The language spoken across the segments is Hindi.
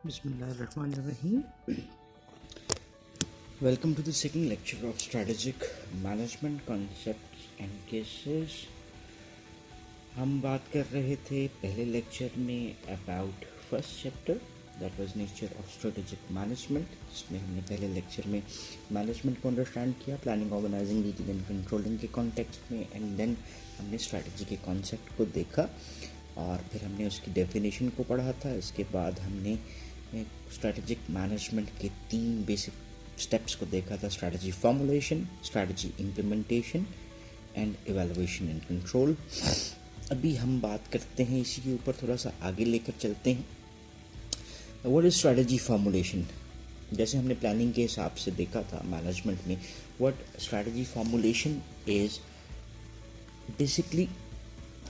Bismillahirrahmanirrahim. Welcome to the second lecture of Strategic Management Concepts and Cases. हम बात कर रहे थे पहले लेक्चर में about first chapter that was nature of strategic management, जिसमें हमने पहले लेक्चर में मैनेजमेंट को अंडरस्टैंड किया planning, organising, leading and controlling के कॉन्टेक्स्ट में, एंड देन हमने स्ट्रेटजी के कॉन्सेप्ट को देखा और फिर हमने उसकी डेफिनेशन को पढ़ा था. इसके बाद हमने स्ट्रेटेजिक मैनेजमेंट के 3 बेसिक स्टेप्स को देखा था: strategy formulation, strategy implementation and evaluation and control. अभी हम बात करते हैं इसी के ऊपर, थोड़ा सा आगे लेकर चलते हैं. What is strategy formulation? जैसे हमने प्लानिंग के हिसाब से देखा था मैनेजमेंट में, what strategy formulation is basically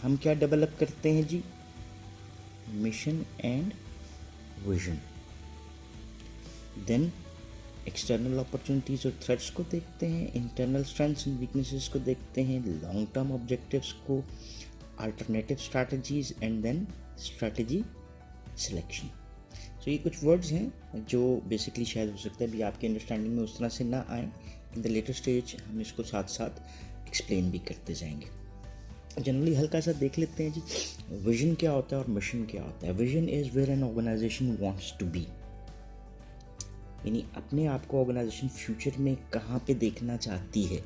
हम क्या डेवलप करते हैं जी? Mission and vision. Then external opportunities और थ्रेट्स को देखते हैं, इंटरनल स्ट्रेंथ्स एंड वीकनेसेस को देखते हैं, लॉन्ग टर्म ऑब्जेक्टिव्स को, alternative strategies, and then strategy selection. So ये कुछ वर्ड्स हैं जो बेसिकली शायद हो सकता है अभी आपकी अंडरस्टैंडिंग में उस तरह से ना आए. इन द लेटर स्टेज हम इसको साथ साथ एक्सप्लेन भी करते जाएंगे. जनरली हल्का सा देख लेते हैं जी, विजन क्या होता है और मिशन क्या होता है. Vision is where an organisation wants to be, यानी अपने आप को ऑर्गेनाइजेशन फ्यूचर में कहाँ पे देखना चाहती है,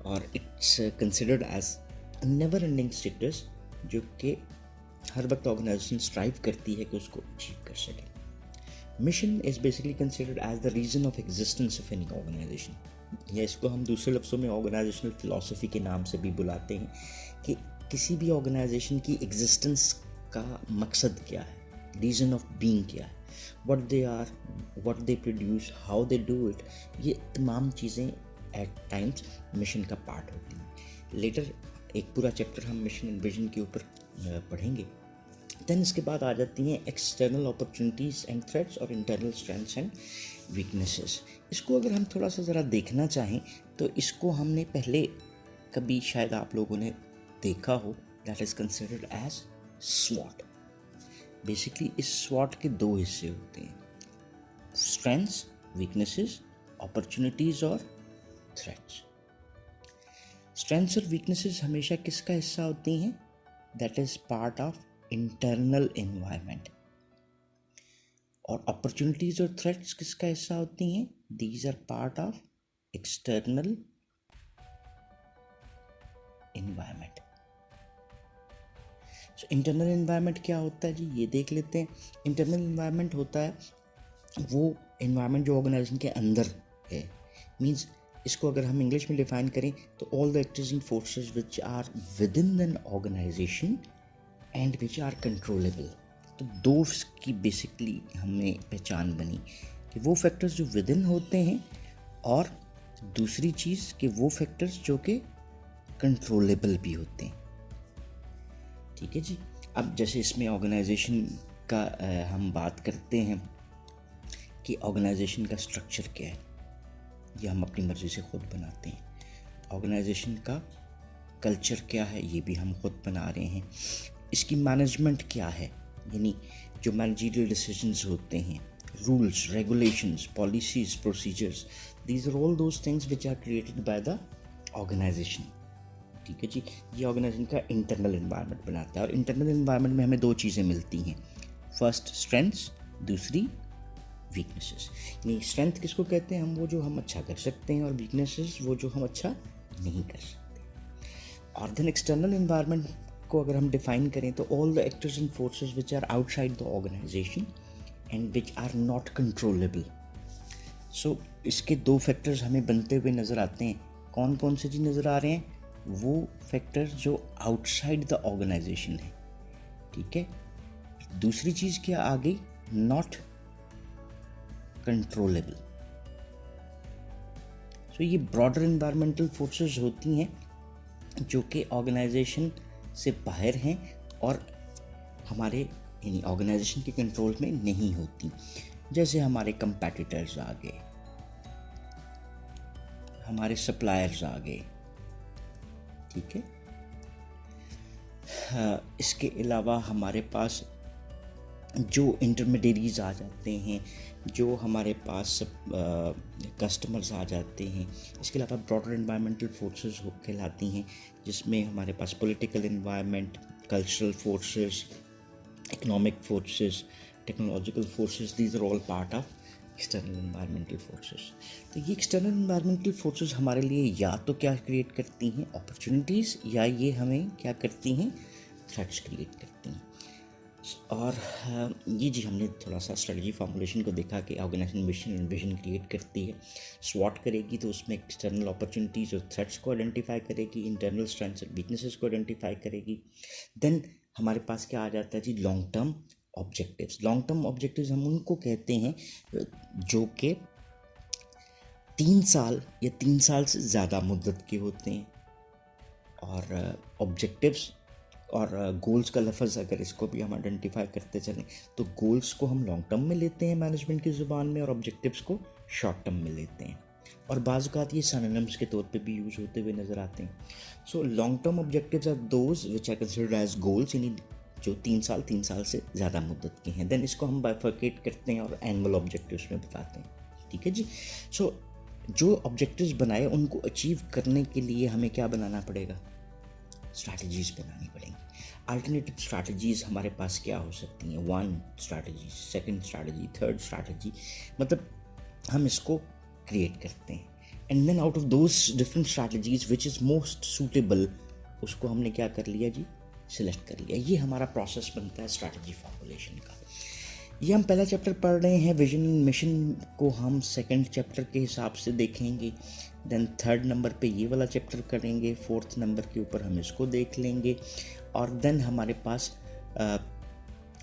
और it's considered as never ending status जो कि हर वक्त ऑर्गेनाइजेशन स्ट्राइव करती है कि उसको अचीव कर सके. Mission is basically considered as the reason of existence of any organisation, या इसको हम दूसरे लफ्ज़ों में ऑर्गेनाइजेशनल फिलॉसफी के नाम से भी बुलाते हैं कि किसी भी ऑर्गेनाइजेशन की एग्जिस्टेंस का मकसद क्या है, रीज़न ऑफ बीइंग क्या है, what they are, what they produce, how they do it. ये तमाम चीज़ें एट टाइम्स मिशन का पार्ट होती हैं. लेटर एक पूरा चैप्टर हम मिशन एंड विजन के ऊपर पढ़ेंगे. देन इसके बाद आ जाती हैं एक्सटर्नल अपॉर्चुनिटीज़ एंड थ्रेट्स और इंटरनल स्ट्रेंथ्स एंड वीकनेसेस. इसको अगर हम थोड़ा सा ज़रा देखना चाहें तो इसको हमने पहले कभी शायद आप लोगों ने देखा हो, that is considered as स्वॉट. Basically इस स्वॉट के 2 हिस्से होते हैं: स्ट्रेंथ्स, वीकनेसेस, अपॉर्चुनिटीज़ और थ्रेट्स. स्ट्रेंथ्स और वीकनेसेस हमेशा किसका हिस्सा होती हैं? That is part of internal environment. और अपॉर्चुनिटीज़ और थ्रेट्स किसका हिस्सा होती हैं? These are part of external environment. So internal environment क्या होता है जी, ये देख लेते हैं. इंटरनल एनवायरनमेंट होता है वो एनवायरनमेंट जो ऑर्गेनाइजेशन के अंदर है. मींस इसको अगर हम इंग्लिश में डिफाइन करें तो all the actors and forces which are within an organisation and which are controllable. तो 2 की बेसिकली हमें पहचान बनी कि वो फैक्टर्स जो विद इन होते हैं और दूसरी चीज़ कि वो फैक्टर्स जो कि कंट्रोलेबल भी होते हैं. ठीक है जी. अब जैसे इसमें ऑर्गेनाइजेशन का हम बात करते हैं कि ऑर्गेनाइजेशन का स्ट्रक्चर क्या है, ये हम अपनी मर्ज़ी से ख़ुद बनाते हैं. ऑर्गेनाइजेशन का कल्चर क्या है, ये भी हम खुद बना रहे हैं. इसकी मैनेजमेंट क्या है, यानी जो मैनेजरियल डिसीजंस होते हैं, rules, regulations, policies, procedures, these are all those things which are created by the organisation. ठीक है जी. ये ऑर्गेनाइजेशन का इंटरनल एनवायरनमेंट बनाता है. और इंटरनल एनवायरनमेंट में हमें 2 चीज़ें मिलती हैं: फर्स्ट स्ट्रेंथ्स, दूसरी वीकनेसेस. यानी स्ट्रेंथ किसको कहते हैं? हम वो जो हम अच्छा कर सकते हैं, और वीकनेसेस वो जो हम अच्छा नहीं कर सकते. और देन एक्सटर्नल एनवायरनमेंट को अगर हम डिफाइन करें तो all the actors and forces which are outside the organisation and which are not controllable. So इसके 2 फैक्टर्स हमें बनते हुए नज़र आते हैं. कौन कौन से जी नज़र आ रहे हैं? वो फैक्टर्स जो आउटसाइड द ऑर्गेनाइजेशन है. ठीक है. दूसरी चीज़ क्या आ गई? Not controllable. सो ये ब्रॉडर एनवायरमेंटल फोर्सेस होती हैं जो कि ऑर्गेनाइजेशन से बाहर हैं और हमारे यानी ऑर्गेनाइजेशन के कंट्रोल में नहीं होती. जैसे हमारे कंपेटिटर्स आ गए, हमारे सप्लायर्स आ गए. ठीक है. इसके अलावा हमारे पास जो इंटरमीडियरीज आ जाते हैं, जो हमारे पास कस्टमर्स आ जाते हैं। इसके अलावा ब्रॉडर एनवायरमेंटल फोर्सेस कहलाती हैं, जिसमें हमारे पास political environment, cultural forces, economic forces, technological forces, these are all part of external environmental forces. तो ये एक्सटर्नल एनवायरमेंटल फोर्सेस हमारे लिए या तो क्या क्रिएट करती हैं, अपॉर्चुनिटीज़, या ये हमें क्या करती हैं, थ्रेट्स क्रिएट करती हैं। और ये जी हमने थोड़ा सा स्ट्रेटजी फॉर्मुलेशन को देखा कि organisation mission and vision create करती है, स्वॉट करेगी तो उसमें एक्सटर्नल अपॉर्चुनिटीज़ और थ्रेट्स को आइडेंटिफाई करेगी, इंटरनल स्ट्रेंथ्स और वीकनेसेस को आइडेंटिफाई करेगी। देन हमारे पास क्या आ जाता है जी, long term objectives. Long term objectives हम उनको कहते हैं जो कि 3 साल या 3 साल से ज़्यादा मुद्दत के होते हैं। और ऑब्जेक्टिव्स और गोल्स का लफ्ज़ अगर इसको भी हम आइडेंटिफाई करते चलें तो गोल्स को हम लॉन्ग टर्म में लेते हैं मैनेजमेंट की ज़ुबान में, और ऑब्जेक्टिव्स को शॉर्ट टर्म में लेते हैं, और बाज़ औक़ात ये सिनोनिम्स के तौर पे भी यूज़ होते हुए नज़र आते हैं। So long term objectives are those which are considered as goals, यानी जो 3 साल से ज़्यादा मुद्दत के हैं। देन इसको हम बाइफर्केट करते हैं और एनुअल ऑब्जेक्टिव्स में बताते हैं, ठीक है जी। सो जो ऑब्जेक्टिव्स बनाए उनको अचीव करने के लिए हमें क्या बनाना पड़ेगा, स्ट्रैटेजीज़ बनानी पड़ेंगी। अल्टरनेटिव स्ट्रैटेजीज़ हमारे पास क्या हो सकती हैं, 1 strategy, 2nd strategy, 3rd strategy, मतलब हम इसको क्रिएट करते हैं। And then out of those different strategies which is most suitable, उसको हमने क्या कर लिया जी, सिलेक्ट कर लिया। ये हमारा प्रोसेस बनता है स्ट्रैटेजी फॉर्मुलेशन का। ये हम पहला चैप्टर पढ़ रहे हैं, विजन एंड मिशन को हम 2nd चैप्टर के हिसाब से देखेंगे। देन 3rd नंबर पे ये वाला चैप्टर करेंगे, 4th नंबर के ऊपर हम इसको देख लेंगे, और देन हमारे पास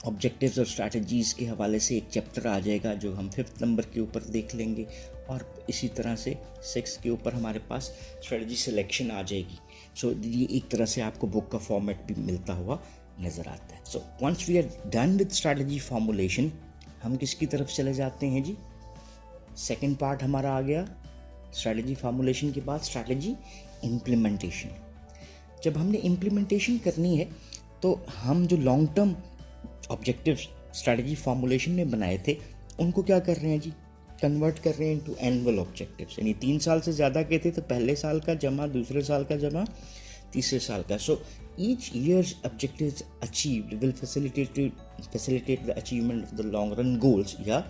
ऑब्जेक्टिव्स और स्ट्रैटेजीज़ के हवाले से एक चैप्टर आ जाएगा जो हम 5th नंबर के ऊपर देख लेंगे, और इसी तरह से 6th के ऊपर हमारे पास स्ट्रैटेजी सिलेक्शन आ जाएगी। सो ये एक तरह से आपको बुक का फॉर्मेट भी मिलता हुआ नज़र आता है। So once we are done with strategy formulation, हम किसकी तरफ चले जाते हैं जी, 2nd पार्ट हमारा आ गया। स्ट्रैटेजी फॉर्मुलेशन के बाद स्ट्रैटेजी इम्प्लीमेंटेशन। जब हमने इम्प्लीमेंटेशन करनी है तो हम जो long term objectives strategy formulation में बनाए थे उनको क्या कर रहे हैं जी, कन्वर्ट कर रहे हैं इनटू एनुअल ऑब्जेक्टिव्स। यानी 3 साल से ज़्यादा के थे तो पहले साल का जमा, दूसरे साल का जमा, तीसरे साल का। So each years objectives achieved will facilitate the achievement of the long run goals, या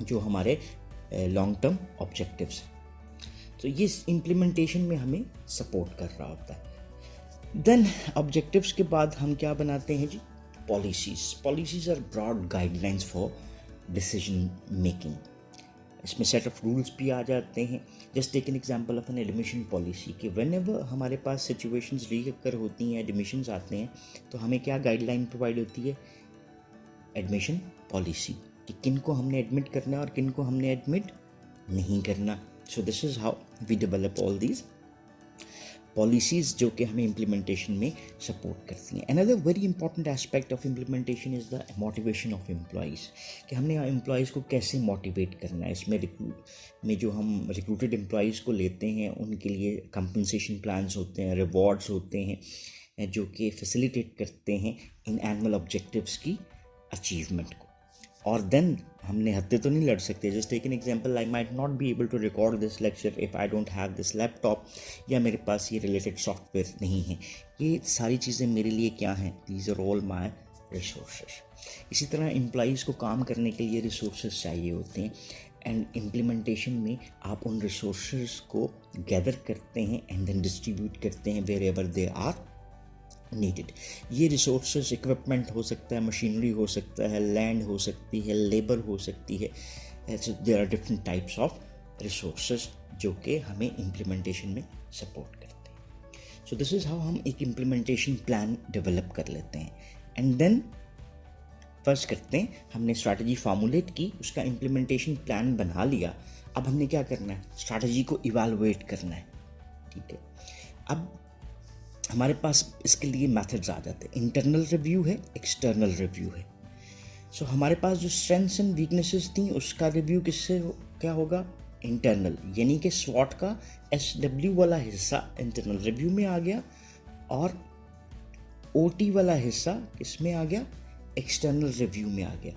जो हमारे लॉन्ग टर्म ऑब्जेक्टिव्स। तो ये इम्प्लीमेंटेशन में हमें सपोर्ट कर रहा होता है। देन ऑब्जेक्टिव्स के बाद हम क्या बनाते हैं जी, policies. Policies are broad guidelines for decision making. इसमें सेट ऑफ रूल्स भी आ जाते हैं। Just take an example of an admission policy कि व्हेनेवर हमारे पास सिचुएशंस रीअकर होती हैं, एडमिशन्स आते हैं, तो हमें क्या गाइडलाइन प्रोवाइड होती है, एडमिशन पॉलिसी, कि किन को हमने एडमिट करना है और किन को हमने एडमिट नहीं करना। So this is how we develop all these policies जो कि हमें इम्प्लीमेंटेशन में सपोर्ट करती हैं। Another very important aspect of implementation is the motivation of employees, कि हमने एम्प्लॉयज़ को कैसे मोटिवेट करना है। इसमें में जो हम रिक्रूटेड एम्प्लॉयज़ को लेते हैं उनके लिए कंपनसेशन प्लान्स होते हैं, रिवॉर्ड्स होते हैं जो कि फैसिलिटेट करते हैं इन एनुअल ऑब्जेक्टिव्स की अचीवमेंट को। और देन हमने हत्ते तो नहीं लड़ सकते। Just take an example, I might not be able to record this lecture if I don't have this laptop, या मेरे पास ये रिलेटेड सॉफ्टवेयर नहीं है। ये सारी चीज़ें मेरे लिए क्या हैं, these are all my resources. इसी तरह एम्प्लॉयज़ को काम करने के लिए रिसोर्सेज चाहिए होते हैं, एंड इम्प्लीमेंटेशन में आप उन रिसोर्सेज को गैदर करते हैं एंड देन डिस्ट्रीब्यूट करते हैं wherever they are needed. ये रिसोर्सेज इक्विपमेंट हो सकता है, मशीनरी हो सकता है, लैंड हो सकती है, लेबर हो सकती है। There are different types of resources जो कि हमें इम्प्लीमेंटेशन में सपोर्ट करते हैं। सो दिस इज़ हाउ हम एक इम्प्लीमेंटेशन प्लान डेवलप कर लेते हैं। एंड देन फर्स्ट करते हैं, हमने स्ट्रैटेजी फार्मूलेट की, उसका इम्प्लीमेंटेशन प्लान बना लिया। अब हमने क्या करना है, स्ट्रैटेजी को इवैल्यूएट करना है, ठीक है। अब हमारे पास इसके लिए मेथड्स आ जाते हैं, इंटरनल रिव्यू है, एक्सटर्नल रिव्यू है। सो हमारे पास जो स्ट्रेंथ्स एंड वीकनेसेस थी उसका रिव्यू किससे क्या होगा, इंटरनल, यानी कि स्वॉट का SW वाला हिस्सा इंटरनल रिव्यू में आ गया, और OT वाला हिस्सा किसमें आ गया, एक्सटर्नल रिव्यू में आ गया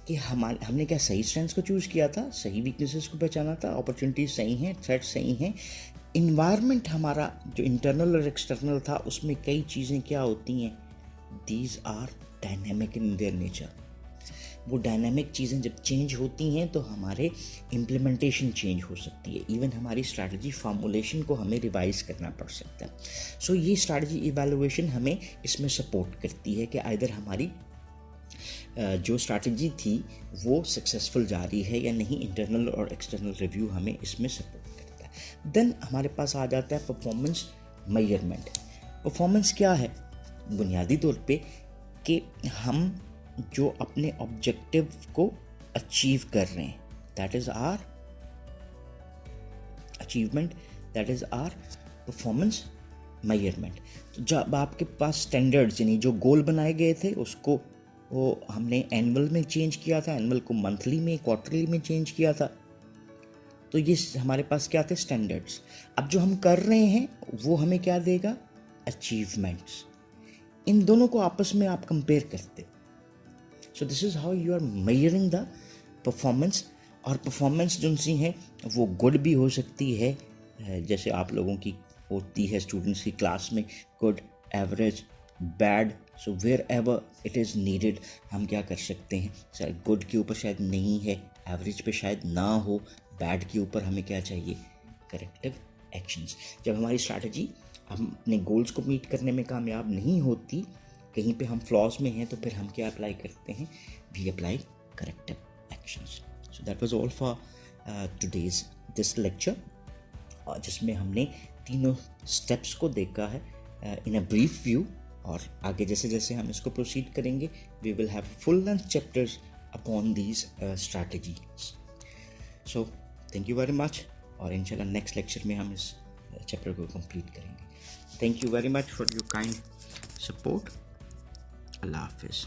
कि हमने क्या सही स्ट्रेंथ्स को चूज़ किया था, सही वीकनेसेस को पहचाना था, अपॉर्चुनिटीज सही हैं, थ्रेट्स सही हैं। इन्वायरमेंट हमारा जो इंटरनल और एक्सटर्नल था उसमें कई चीज़ें क्या होती हैं, these are dynamic in their nature. वो डायनामिक चीज़ें जब चेंज होती हैं तो हमारे इम्प्लीमेंटेशन चेंज हो सकती है, इवन हमारी स्ट्रैटेजी फॉर्मुलेशन को हमें रिवाइज करना पड़ सकता है। सो ये स्ट्रैटेजी इवैल्यूएशन हमें इसमें सपोर्ट करती है कि आइदर हमारी जो स्ट्रैटेजी थी वो सक्सेसफुल जा रही है या नहीं। इंटरनल और एक्सटर्नल रिव्यू हमें इसमें सपोर्ट करता है। देन हमारे पास आ जाता है परफॉर्मेंस मेजरमेंट। परफॉर्मेंस क्या है? बुनियादी तौर पे कि हम जो अपने ऑब्जेक्टिव को अचीव कर रहे हैं, that is our achievement, that is our performance measurement. तो जब आपके पास स्टैंडर्ड्स यानी जो गोल बनाए गए थे उसको वो हमने एनुअल में चेंज किया था, एनुअल को मंथली में, क्वार्टरली में चेंज किया था, तो ये हमारे पास क्या थे? स्टैंडर्ड्स। अब जो हम कर रहे हैं वो हमें क्या देगा? अचीवमेंट्स। इन दोनों को आपस में आप कंपेयर करते। So this is how you are measuring the performance. और परफॉर्मेंस जो सी है वो गुड भी हो सकती है, जैसे आप लोगों की होती है स्टूडेंट्स की क्लास में, good, average, bad. So wherever it is needed हम क्या कर सकते हैं, सर गुड के ऊपर शायद नहीं है, एवरेज पे शायद ना हो, बैड के ऊपर हमें क्या चाहिए? Corrective actions. जब हमारी स्ट्रैटेजी हम अपने गोल्स को मीट करने में कामयाब नहीं होती, कहीं पे हम फ्लॉज में हैं, तो फिर हम क्या अप्लाई करते हैं? We apply corrective actions. So that was all for today's this lecture, जिसमें हमने तीनों स्टेप्स को देखा है इन अ ब्रीफ व्यू। और आगे जैसे जैसे हम इसको प्रोसीड करेंगे, we will have full length chapters upon these strategies. So thank you very much, और इंशाल्लाह नेक्स्ट लेक्चर में हम इस चैप्टर को कंप्लीट करेंगे। Thank you very much for your kind support. अल्लाह हाफिज़।